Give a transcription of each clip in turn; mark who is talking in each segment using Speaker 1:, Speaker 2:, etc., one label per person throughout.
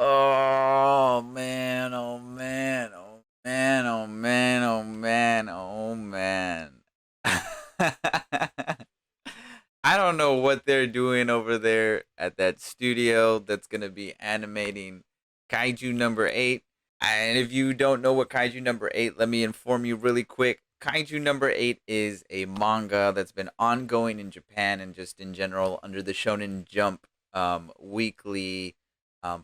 Speaker 1: Oh man, oh man, oh man, oh man, oh man, oh man. I don't know what they're doing over there at that studio that's going to be animating Kaiju number 8. And if you don't know what Kaiju number 8, let me inform you really quick. Kaiju number 8 is a manga that's been ongoing in Japan and just in general under the Shonen Jump weekly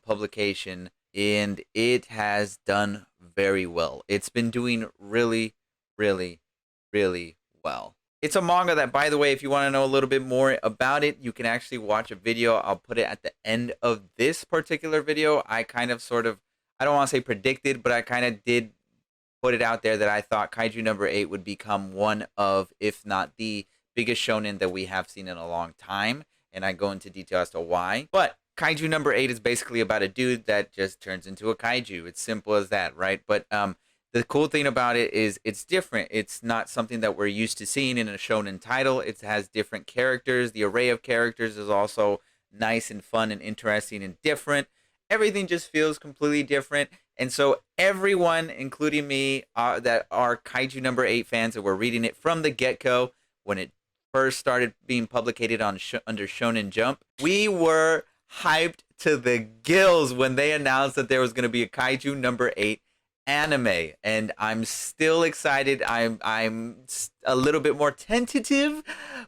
Speaker 1: publication, and it has done very well. It's been doing really, really, really well. It's a manga that, by the way, if you want to know a little bit more about it, you can actually watch a video. I'll put it at the end of this particular video. I kind of sort of, I don't want to say predicted, but I kind of did put it out there that I thought Kaiju number 8 would become one of, if not the biggest shonen that we have seen in a long time. And I go into detail as to why. But Kaiju number 8 is basically about a dude that just turns into a kaiju. It's simple as that, right? But the cool thing about it is it's different. It's not something that we're used to seeing in a shonen title. It has different characters. The array of characters is also nice and fun and interesting and different. Everything just feels completely different. And so everyone, including me, that are Kaiju number 8 fans that were reading it from the get-go when it first started being publicated on under Shonen Jump, we were hyped to the gills when they announced that there was going to be a Kaiju number 8 anime, and I'm still excited. I'm a little bit more tentative,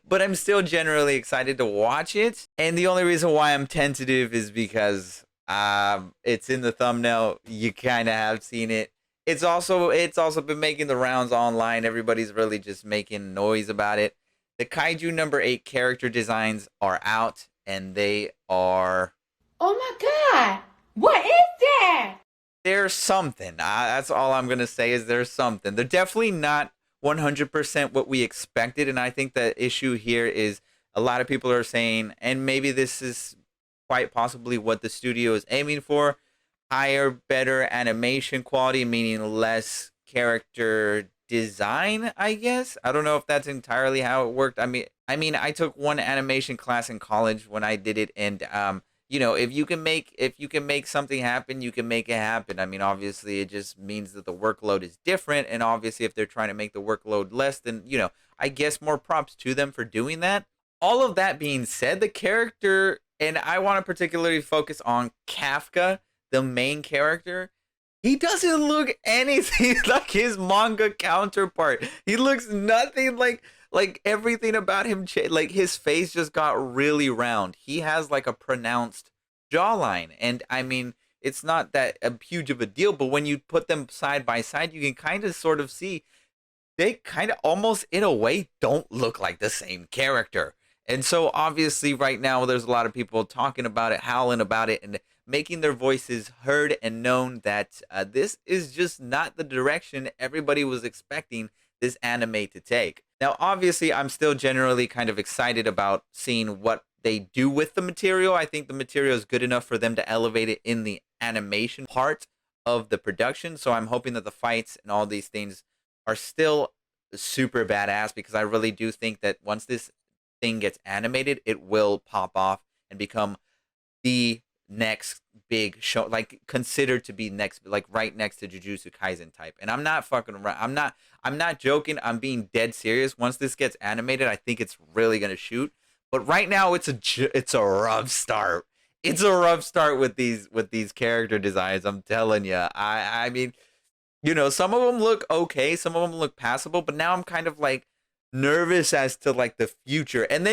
Speaker 1: but I'm still generally excited to watch it. And the only reason why I'm tentative is because it's in the thumbnail. You kind of have seen it. It's also been making the rounds online. Everybody's really just making noise about it. The Kaiju number 8 character designs are out, and they are.
Speaker 2: Oh my God! What is that?
Speaker 1: There's something. That's all I'm gonna say is there's something. They're definitely not 100% what we expected, and I think the issue here is a lot of people are saying, and maybe this is quite possibly what the studio is aiming for: higher, better animation quality, meaning less character design. I guess I don't know if that's entirely how it worked. I took one animation class in college when I did it, and if you can make something happen, you can make it happen. I mean, obviously, it just means that the workload is different, and obviously, if they're trying to make the workload less, then I guess more props to them for doing that. All of that being said, the character, and I want to particularly focus on Kafka, the main character. He doesn't look anything like his manga counterpart. He looks nothing like everything about him. Like his face just got really round. He has like a pronounced jawline, and I mean it's not that huge of a deal. But when you put them side by side, you can kind of sort of see they kind of almost in a way don't look like the same character. And so obviously right now there's a lot of people talking about it, howling about it, and making their voices heard and known that this is just not the direction everybody was expecting this anime to take. Now, obviously, I'm still generally kind of excited about seeing what they do with the material. I think the material is good enough for them to elevate it in the animation part of the production. So I'm hoping that the fights and all these things are still super badass, because I really do think that once this thing gets animated, it will pop off and become the next big show, like considered to be next, like right next to Jujutsu Kaisen type. And I'm not fucking around. I'm not joking. I'm being dead serious. Once this gets animated, I think it's really gonna shoot. But right now, it's a rough start. It's a rough start with these character designs. I'm telling you. I mean, some of them look okay, some of them look passable, but now I'm kind of like nervous as to like the future. And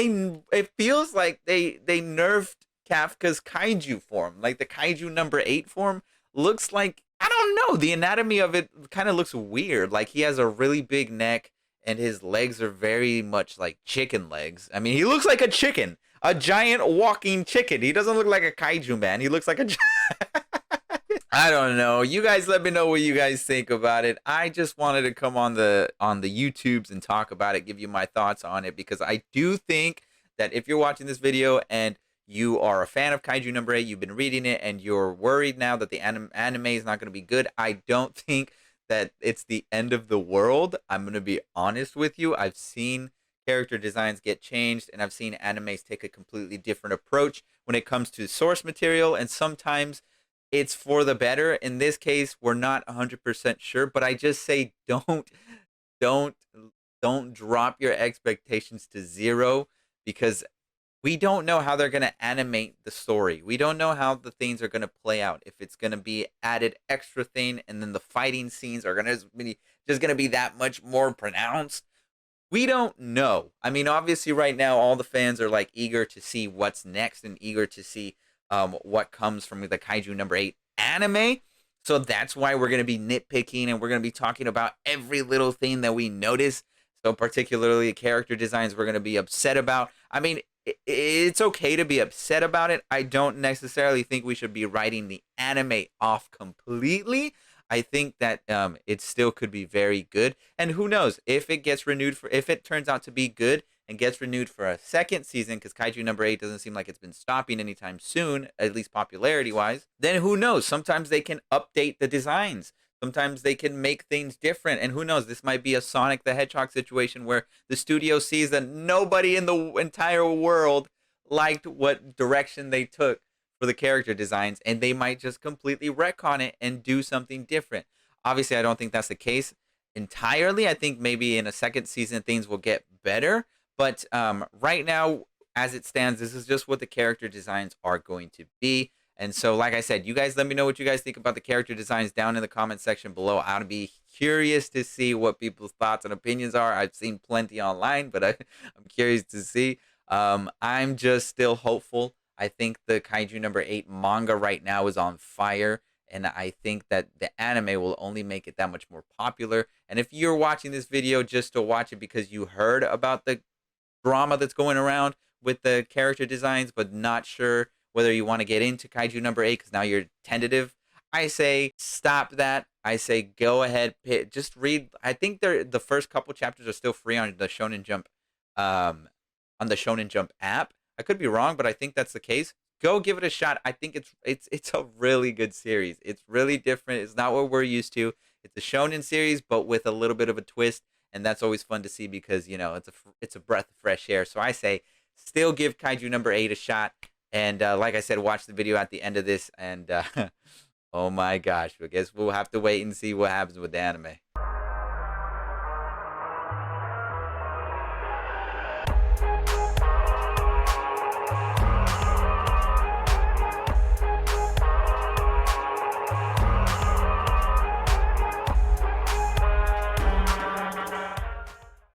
Speaker 1: it feels like they nerfed Kafka's kaiju form. Like the Kaiju number 8 form looks like, I don't know, the anatomy of it kind of looks weird. Like he has a really big neck and his legs are very much like chicken legs. I mean, he looks like a chicken, a giant walking chicken. He doesn't look like a kaiju man. He looks like a I don't know. You guys let me know what you guys think about it. I just wanted to come on the YouTubes and talk about it, give you my thoughts on it, because I do think that if you're watching this video and you are a fan of Kaiju number 8, you've been reading it, and you're worried now that the anime is not going to be good, I don't think that it's the end of the world. I'm going to be honest with you. I've seen character designs get changed, and I've seen animes take a completely different approach when it comes to source material, and sometimes it's for the better. In this case, we're not 100% sure, but I just say don't don't drop your expectations to zero because we don't know how they're going to animate the story. We don't know how the things are going to play out. If it's going to be added extra thing and then the fighting scenes are going to be just going to be that much more pronounced. We don't know. I mean, obviously, right now, all the fans are like eager to see what's next and eager to see what comes from the Kaiju number 8 anime. So that's why we're going to be nitpicking and we're going to be talking about every little thing that we notice. So, particularly character designs, we're going to be upset about. I mean, it's okay to be upset about it. I don't necessarily think we should be writing the anime off completely. I think that it still could be very good. And who knows if it gets renewed for if it turns out to be good and gets renewed for a second season because Kaiju number 8 doesn't seem like it's been stopping anytime soon, at least popularity wise. Then who knows? Sometimes they can update the designs. Sometimes they can make things different. And who knows? This might be a Sonic the Hedgehog situation where the studio sees that nobody in the entire world liked what direction they took for the character designs, and they might just completely retcon it and do something different. Obviously, I don't think that's the case entirely. I think maybe in a second season things will get better, but right now, as it stands, this is just what the character designs are going to be. And so, like I said, you guys let me know what you guys think about the character designs down in the comment section below. I'd be curious to see what people's thoughts and opinions are. I've seen plenty online, but I'm curious to see. I'm just still hopeful. I think the Kaiju number 8 manga right now is on fire, and I think that the anime will only make it that much more popular. And if you're watching this video just to watch it because you heard about the drama that's going around with the character designs, but not sure whether you want to get into Kaiju number 8 because now you're tentative, I say stop that. I say go ahead, just read. I think the first couple chapters are still free on the Shonen Jump, on the Shonen Jump app. I could be wrong, but I think that's the case. Go give it a shot. I think it's a really good series. It's really different. It's not what we're used to. It's a shonen series, but with a little bit of a twist, and that's always fun to see because it's a breath of fresh air. So I say still give Kaiju number 8 a shot, and like I said, watch the video at the end of this. And oh my gosh, I guess we'll have to wait and see what happens with the anime.